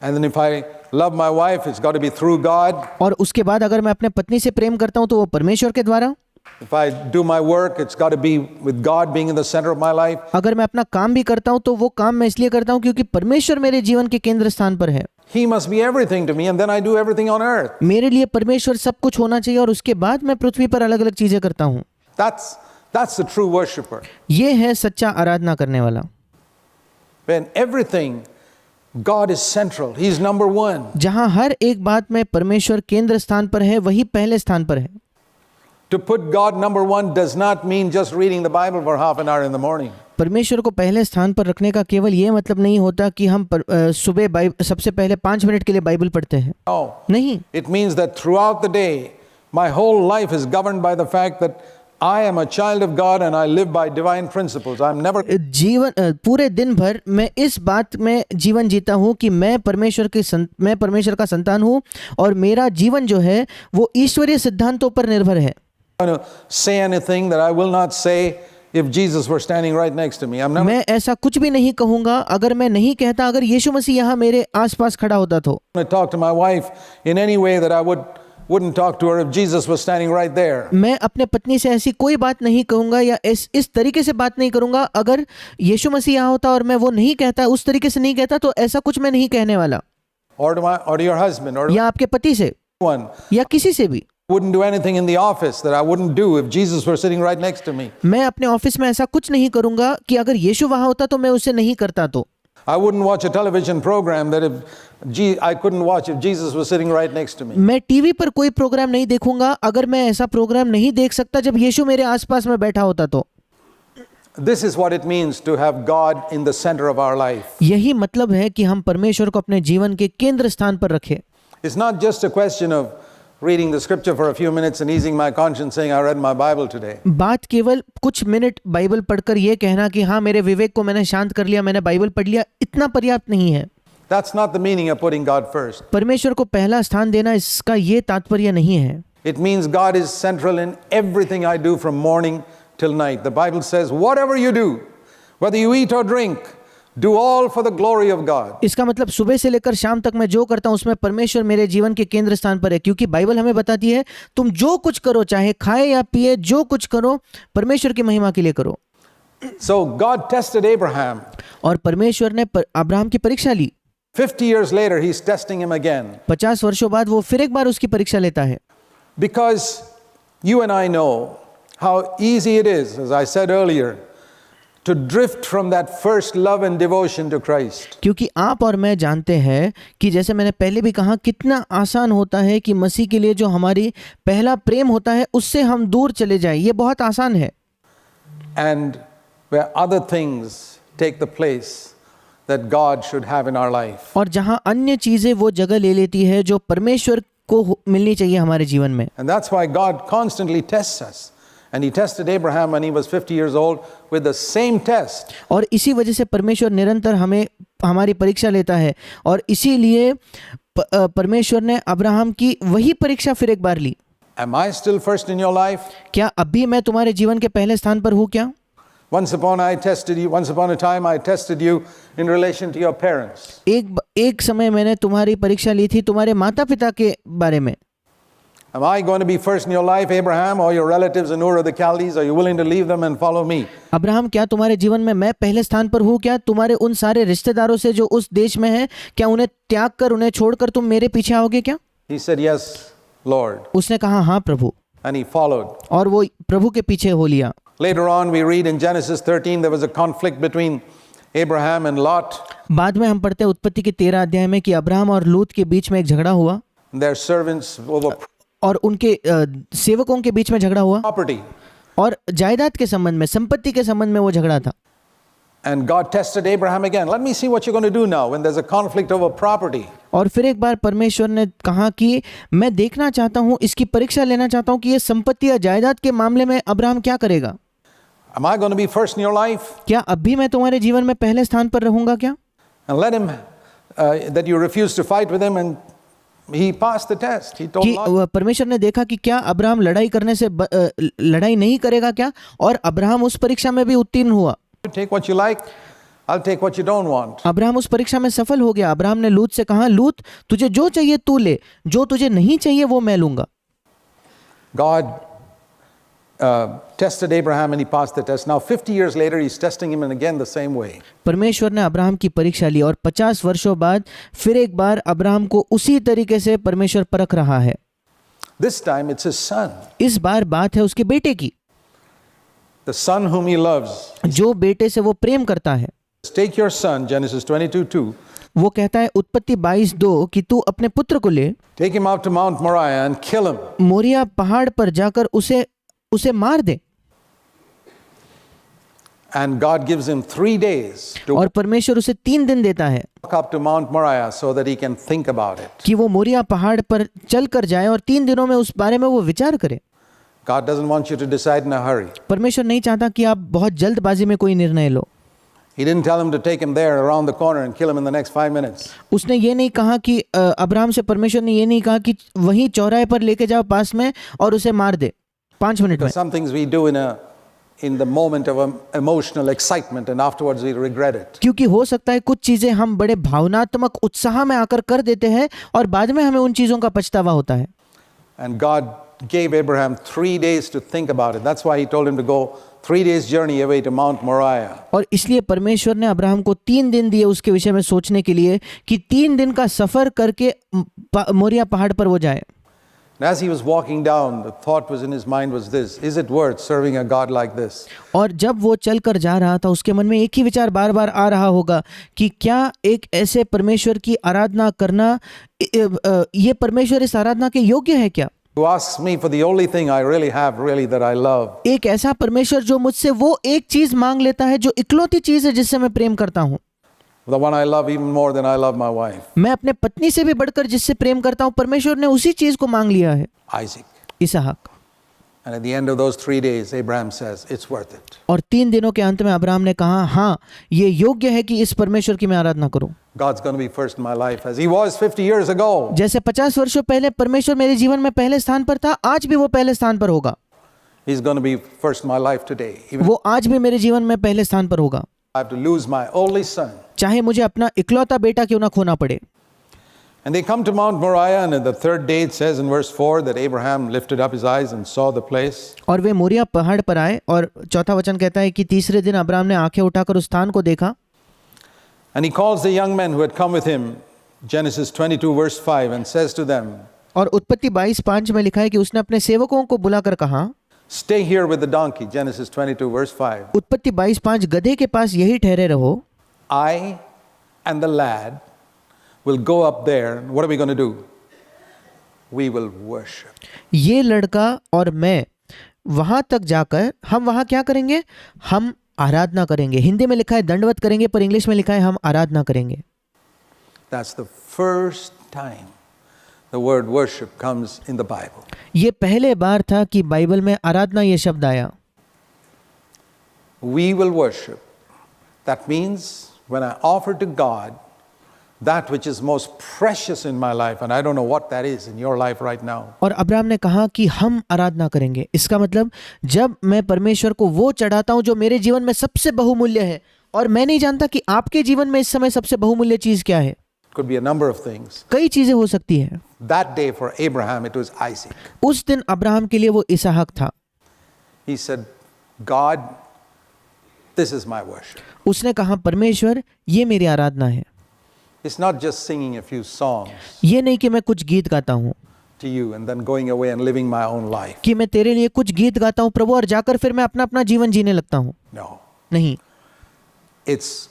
And then if I love my wife, it's got to be through God. और उसके बाद अगर मैं अपने पत्नी से प्रेम करता हूं तो वो परमेश्वर के द्वारा। If I do my work, it's got to be with God being in the center of my life. अगर मैं अपना काम भी करता हूं तो वो काम मैं इसलिए करता हूं क्योंकि परमेश्वर मेरे जीवन के केंद्र स्थान पर है। He must be everything to me, and then I do everything on earth. मेरे लिए परमेश्वर सब कुछ होना चाहिए और उसके बाद मैं पृथ्वी पर अलग अलग चीजें करता हूं। That's the true worshipper. ये है सच्चा आराधना करने वाला। When everything, God is central. He's number one. जहां हर एक बात में परमेश्वर केंद्र स्थान पर है, वही पहले स्थान पर है। To put God number one does not mean just reading the Bible for half an hour in the morning. परमेश्वर को पहले स्थान पर रखने का केवल ये मतलब नहीं होता कि हम सुबह सबसे पहले 5 मिनट के लिए बाइबल पढ़ते हैं। No. नहीं, It means that throughout the day, my whole life is governed by the fact that I am a child of God and I live by divine principles. I'm never पूरे दिन भर मैं इस बात में जीवन जीता हूँ कि मैं परमेश्वर का संतान हूँ और मेरा जीवन जो है वो ईश्वरीय सिद्धांतों पर निर्भर है। going to say anything that I will not say if Jesus were standing right next to me. I'm never मैं ऐसा कुछ भी नहीं कहूँगा अगर मैं नहीं कहता अगर यीशु मसीह यहाँ मेरे आसपास खड़ा होता तो। going to talk to my wife in any way that I wouldn't talk to her if Jesus was standing right there. मैं अपने पत्नी से ऐसी कोई बात नहीं कहूँगा या इस तरीके से बात नहीं करूँगा अगर यीशु मसीह यहाँ होता और मैं वो नहीं कहता, उस तरीके से नहीं कहता, तो ऐसा कुछ मैं नहीं कहने वाला। Or to your husband or या आपके पति से one. या किसी से भी। Wouldn't do anything in the office that I wouldn't do if Jesus were sitting right next to me. मैं अपने ऑफिस में ऐसा कुछ नहीं करूँगा कि अगर यीशु वहाँ होता तो मैं उसे नहीं करता तो। I wouldn't watch a television program that I couldn't watch if Jesus was sitting right next to me. मैं टीवी पर कोई प्रोग्राम नहीं देखूंगा अगर मैं ऐसा प्रोग्राम नहीं देख सकता जब यीशु मेरे आसपास में बैठा होता तो। This is what it means to have God in the center of our life. यही मतलब है कि हम परमेश्वर को अपने जीवन के केंद्र स्थान पर रखें। It's not just a question of reading the scripture for a few minutes and easing my conscience saying I read my Bible today. बात केवल कुछ मिनट बाइबल पढ़कर ये कहना कि हाँ मेरे विवेक को मैंने शांत कर लिया, मैंने बाइबल पढ़ लिया, इतना पर्याप्त नहीं है। That's not the meaning of putting God first. परमेश्वर को पहला स्थान देना इसका ये तात्पर्य नहीं है। It means God is central in everything I do from morning till night. The Bible says whatever you do, whether you eat or drink, do all for the glory of God. इसका मतलब सुबह से लेकर शाम तक मैं जो करता हूँ उसमें परमेश्वर मेरे जीवन के केंद्र स्थान पर है, क्योंकि बाइबल हमें बताती है तुम जो कुछ करो, चाहे खाए या पिए, जो कुछ करो परमेश्वर की महिमा के लिए करो। So God tested Abraham. और परमेश्वर ने अब्राहम की परीक्षा ली। 50 years later he's testing him again. 50 वर्षों बाद वो फिर एक बार उसकी परीक्षा लेता है। Because you and I know how easy it is, as I said earlier, to drift from that first love and devotion to Christ. क्योंकि आप और मैं जानते हैं कि जैसे मैंने पहले भी कहा कितना आसान होता है कि मसीह के लिए जो हमारी पहला प्रेम होता है उससे हम दूर चले जाएं, ये बहुत आसान है। And where other things take the place that God should have in our life. और जहां अन्य चीजें वो जगह ले लेती है जो परमेश्वर को मिलनी चाहिए हमारे जीवन में। And that's why God constantly tests us. And he tested Abraham when he was 50 years old with the same test. और इसी वजह से परमेश्वर निरंतर हमारी परीक्षा लेता है और इसीलिए परमेश्वर ने अब्राहम की वही परीक्षा फिर एक बार ली। Am I still first in your life? क्या अभी मैं तुम्हारे जीवन के पहले स्थान पर हूँ क्या? Once upon a time I tested you in relation to your parents. एक समय मैंने तुम्हारी परीक्षा ली थी तुम्हारे माता पिता के बारे में। Am I going to be first in your life, Abraham, or your relatives in Ur of the Chaldees? Are you willing to leave them and follow me? Abraham, क्या तुम्हारे जीवन में मैं पहले स्थान पर हूँ? क्या तुम्हारे उन सारे रिश्तेदारों से जो उस देश में हैं, क्या उन्हें त्याग कर, उन्हें छोड़कर तुम मेरे पीछे आओगे क्या? He said, yes, Lord. उसने कहा हाँ प्रभु, And he followed. और वो प्रभु के पीछे हो लिया। Later on, we read in Genesis 13, there was a conflict between Abraham and Lot. बाद में हम पढ़ते हैं उत्पत्ति के 13 अध्याय में कि अब्राहम और लूत के बीच में एक झगड़ा हुआ, Their servants over और उनके सेवकों के बीच में झगड़ा हुआ, property. और जायदाद के संबंध में, संपत्ति के संबंध में वो झगड़ा था। And God tested Abraham again. Let me see what you're going to do now when there's a conflict over property. और फिर एक बार परमेश्वर ने कहा कि मैं देखना चाहता हूँ, इसकी परीक्षा लेना चाहता हूँ कि ये संपत्ति या जायदाद के मामले में अब्राहम क्या करेगा। Am I going to be first in your life? क्या अब भी मैं तुम्हारे जीवन में पहले स्थान पर रहूंगा क्या? And let him, that you refuse to fight with him, and he passed the test. He told कि Lot, परमेश्वर ने देखा कि क्या अब्राहम लड़ाई करने से लड़ाई नहीं करेगा क्या, और अब्राहम उस परीक्षा में भी उत्तीर्ण हुआ। take what you like, I'll take what you don't want. Abraham उस परीक्षा में सफल हो गया। अब्राहम ने लूत से कहा, लूत तुझे जो चाहिए तू ले, जो तुझे नहीं चाहिए वो मैं लूंगा। God tested Abraham and he passed the test. Now 50 years later he's testing him and again the same way. परमेश्वर ने अब्राहम की परीक्षा ली और 50 वर्षों बाद फिर एक बार अब्राहम को उसी तरीके से परमेश्वर परख रहा है। This time it's his son. इस बार बात है उसके बेटे की, The son whom he loves. जो बेटे से वो प्रेम करता है। Take your son, Genesis 22:2. वो कहता है उत्पत्ति 22:2 कि तू अपने पुत्र को ले, Take him out to Mount Moriah and kill him. Moriya पहाड़ पर जाकर उसे मार दे। And God gives him 3 days to और परमेश्वर उसे 3 दिन देता है walk up to Mount Moriah so that he can think about it. कि वो मोरिया पहाड़ पर चल कर जाए और 3 दिनों में उस बारे में वो विचार करे। God doesn't want you to decide in a hurry. परमेश्वर नहीं चाहता कि आप बहुत जल्दबाजी में कोई निर्णय लो। He didn't tell him to take him there around the corner and kill him in the next 5 minutes. उसने ये नहीं कहा कि अब्राहम से परमेश्वर ने ये नहीं कहा कि वहीं चौराहे पर लेके जाओ पास में और उसे मार दे 5 मिनट में। Because some things we do in the moment of emotional excitement and afterwards we regret it. क्योंकि हो सकता है कुछ चीजें हम बड़े भावनात्मक उत्साह में आकर कर देते हैं और बाद में हमें उन चीजों का पछतावा होता है। And God gave Abraham 3 days to think about it. That's why he told him to go 3 days journey away to Mount Moriah. और इसलिए परमेश्वर ने अब्राहम को 3 दिन दिए उसके विषय में सोचने के लिए कि 3 दिन का सफर करके मोरिया पहाड़ पर वो जाए। And as he was walking down, the thought was in his mind was this: is it worth serving a God like this? और जब वो चल कर जा रहा था उसके मन में एक ही विचार बार बार आ रहा होगा कि क्या एक ऐसे परमेश्वर की आराधना करना, ये परमेश्वर इस आराधना के योग्य है क्या? Who asks me for the only thing I really have, really that I love. एक ऐसा परमेश्वर जो मुझसे वो एक चीज मांग लेता है जो इकलौती चीज है जिससे मैं प्रेम करता हूँ। The one I love even more than I love my wife. मैं अपने पत्नी से भी बढ़कर जिससे प्रेम करता हूँ, परमेश्वर ने उसी चीज को मांग लिया है, Isaac. Ishaq. And at the end of those 3 days, Abraham says, it's worth it. और 3 दिनों के अंत में अब्राहम ने कहा, हाँ ये योग्य है कि इस परमेश्वर की मैं आराधना करूं। God's going to be first in my life as he was 50 years ago. जैसे 50 वर्षों पहले परमेश्वर मेरे जीवन में पहले स्थान पर था, आज भी वो पहले स्थान पर होगा। He's going to be first in my life today. Even वो आज भी मेरे जीवन में पहले स्थान पर होगा, I have to lose my only son. चाहे मुझे अपना इकलौता बेटा क्यों ना खोना पड़े। And they come to Mount Moriah, and the 3rd day it says in verse 4 that Abraham lifted up his eyes and saw the place. और वे मोरिया पहाड़ पर आए, और चौथा वचन कहता है कि तीसरे दिन अब्राहम ने आंखें उठाकर उस स्थान को देखा। And he calls the young men who had come with him, Genesis 22 verse 5, and says to them, और उत्पत्ति 22:5 में लिखा है कि उसने अपने सेवकों को बुलाकर कहा, stay here with the donkey, Genesis 22 verse 5. उत्पत्ति 22:5, गधे के पास यही ठहरे रहो। I and the lad will go up there. What are we going to do? We will worship. ये लड़का और मैं वहां तक जाकर हम वहां क्या करेंगे? हम आराधना करेंगे। हिंदी में लिखा है दंडवत करेंगे, पर इंग्लिश में लिखा है हम आराधना करेंगे। That's the first time the word worship comes in the Bible. ये पहले बार था कि बाइबल में आराधना ये शब्द आया। We will worship. That means when I offer to God that which is most precious in my life, and I don't know what that is in your life right now. और अब्राहम ने कहा कि हम आराधना करेंगे। इसका मतलब जब मैं परमेश्वर को वो चढ़ाता हूँ जो मेरे जीवन में सबसे बहुमूल्य है, और मैं नहीं जानता कि आपके जीवन में इस समय सबसे बहुमूल्य चीज क्या है। It could be a number of things. कई चीजें हो सकती है। That day for Abraham, it was Isaac. उस दिन अब्राहम के लिए वो इसहाक था। He said, God, this is my worship. उसने कहा परमेश्वर ये मेरी आराधना है। It's not just singing a few songs ये नहीं कि मैं कुछ गीत गाता हूँ, to you and then going away and living my own life. कि मैं तेरे लिए कुछ गीत गाता हूँ प्रभु और जाकर फिर मैं अपना अपना जीवन जीने लगता हूँ। No. नहीं, It's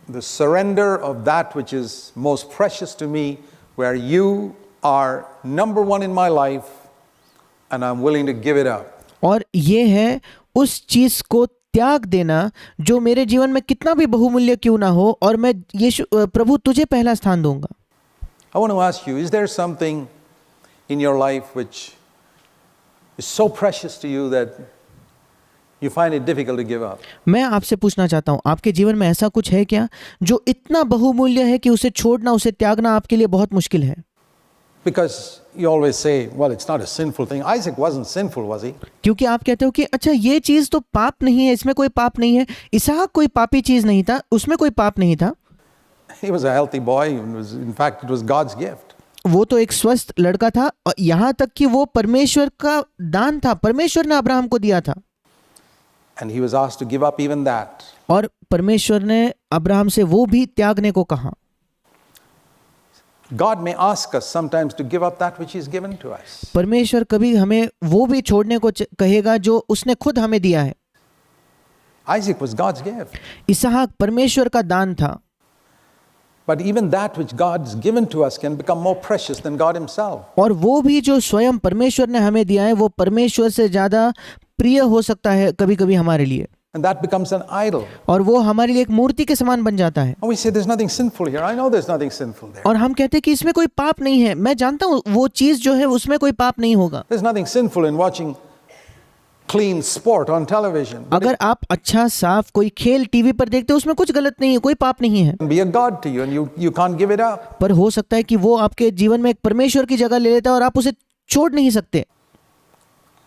the surrender of that which is most precious to me, where you are number one in my life and I'm willing to give it up. और ये है उस चीज को त्याग देना जो मेरे जीवन में कितना भी बहुमूल्य क्यों ना हो, और मैं यीशु प्रभु तुझे पहला स्थान दूंगा। I want to ask you, is there something in your life which is so precious to you that you find it difficult to give up? मैं आपसे पूछना चाहता हूँ, आपके जीवन में ऐसा कुछ है क्या जो इतना बहुमूल्य है कि उसे छोड़ना, उसे त्यागना आपके लिए बहुत मुश्किल है? Because you always say, well, it's not a sinful thing. Isaac wasn't sinful, was he? क्योंकि आप कहते हो कि अच्छा ये चीज तो पाप नहीं है, इसमें कोई पाप नहीं है। इसहाक कोई पापी चीज नहीं था, उसमें कोई पाप नहीं था। He was a healthy boy. In fact, it was God's gift. वो तो एक स्वस्थ लड़का था, और यहाँ तक कि वो परमेश्वर का दान था, परमेश्वर ने अब्राहम को दिया था। And he was asked to give up even that. और परमेश्वर ने अब्राहम से वो भी त्यागने को कहा। God may ask us sometimes to give up that which He's given to us. परमेश्वर कभी हमें वो भी छोड़ने को कहेगा जो उसने खुद हमें दिया है। Isaac was God's gift. इसहाक परमेश्वर का दान था। But even that which God's given to us can become more precious than God Himself. और वो भी जो स्वयं परमेश्वर ने हमें दिया है वो परमेश्वर से ज्यादा प्रिय हो सकता है कभी कभी हमारे लिए, And that becomes an idol. और वो हमारे लिए एक मूर्ति के समान बन जाता है। And we say there's nothing sinful here. I know there's nothing sinful there. और हम कहते हैं कि इसमें कोई पाप नहीं है, मैं जानता हूँ वो चीज जो है उसमें कोई पाप नहीं होगा। There's nothing sinful in watching clean sport on television. But अगर आप अच्छा साफ कोई खेल टीवी पर देखते हो उसमें कुछ गलत नहीं है, कोई पाप नहीं है। it can be a god to you and you can't give it up. पर हो सकता है कि वो आपके जीवन में एक परमेश्वर की जगह ले लेता है और आप उसे छोड़ नहीं सकते।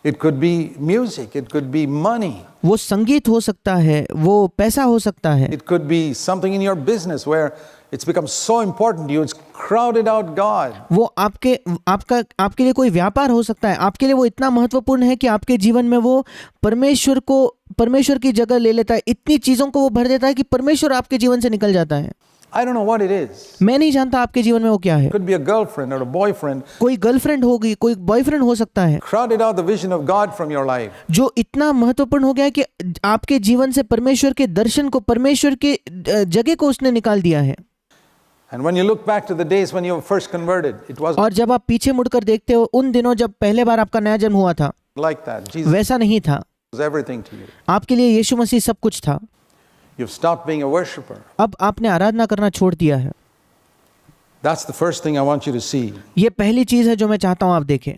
It could be music. It could be money. वो संगीत हो सकता है, वो पैसा हो सकता है, It could be something in your business where it's become so important to you, it's crowded out God. वो आपके लिए कोई व्यापार हो सकता है, आपके लिए वो इतना महत्वपूर्ण है कि आपके जीवन में वो परमेश्वर की जगह ले लेता है, इतनी चीजों को वो भर देता है कि परमेश्वर आपके जीवन से निकल जाता है। I don't know what it is. मैं नहीं जानता आपके जीवन में वो क्या है। It could be a girlfriend or a boyfriend. कोई गर्लफ्रेंड होगी, कोई बॉयफ्रेंड हो सकता है, Crowded out the vision of God from your life. जो इतना महत्वपूर्ण हो गया है कि आपके जीवन से परमेश्वर के दर्शन को, परमेश्वर के जगह को उसने निकाल दिया है। And when you look back to the days when you were first converted, it was और जब आप पीछे मुड़कर देखते हो उन दिनों जब पहले बार आपका नया जन्म हुआ था, like that. Jesus वैसा नहीं था। was everything to you. आपके लिए यीशु मसीह सब कुछ था। You've stopped being a worshiper. अब आपने आराधना करना छोड़ दिया है। That's the first thing I want you to see. ये पहली चीज है जो मैं चाहता हूं आप देखें।